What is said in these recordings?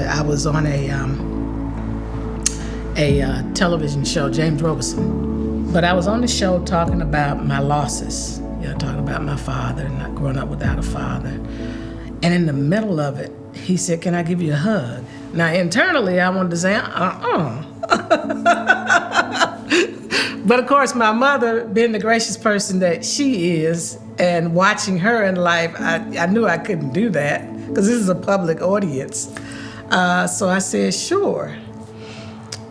I was on a television show, James Robeson. But I was on the show talking about my losses, talking about my father, not growing up without a father. And in the middle of it, he said, "Can I give you a hug?" Now, internally, I wanted to say, But of course, my mother, being the gracious person that she is, and watching her in life, I knew I couldn't do that because this is a public audience. So I said, sure.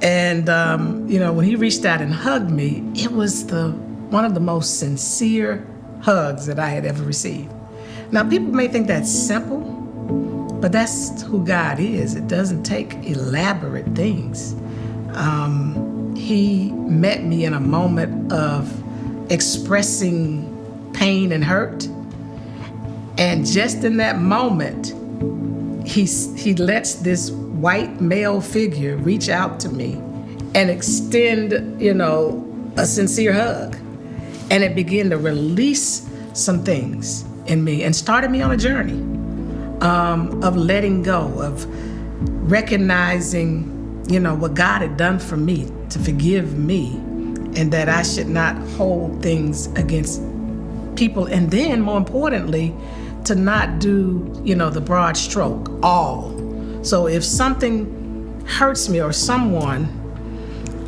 And, when he reached out and hugged me, it was one of the most sincere hugs that I had ever received. Now, people may think that's simple, but that's who God is. It doesn't take elaborate things. He met me in a moment of expressing pain and hurt. And just in that moment, he lets this white male figure reach out to me and extend, a sincere hug. And it began to release some things in me and started me on a journey of letting go, of recognizing, what God had done for me, to forgive me, and that I should not hold things against people. And then, more importantly, to not do, the broad stroke, all. So if something hurts me or someone,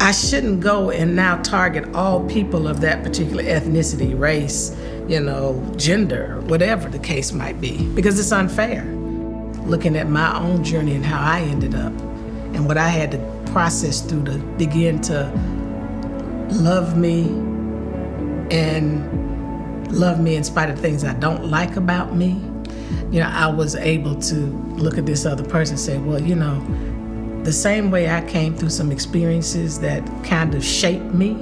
I shouldn't go and now target all people of that particular ethnicity, race, gender, whatever the case might be, because it's unfair. Looking at my own journey and how I ended up and what I had to process through to begin to love me in spite of things I don't like about me. I was able to look at this other person and say, well, the same way I came through some experiences that kind of shaped me,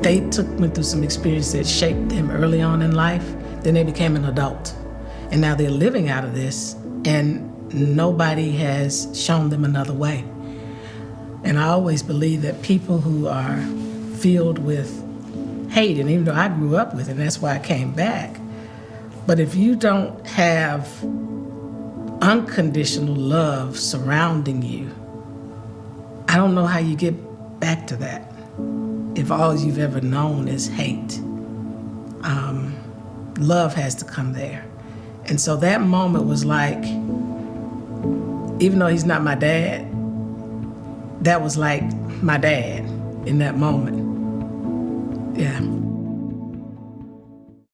they took me through some experiences that shaped them early on in life. Then they became an adult. And now they're living out of this, and nobody has shown them another way. And I always believe that people who are filled with hate, and even though I grew up with it, and that's why I came back, but if you don't have unconditional love surrounding you, I don't know how you get back to that if all you've ever known is hate. Love has to come there. And so that moment was like, even though he's not my dad, that was like my dad in that moment. Yeah.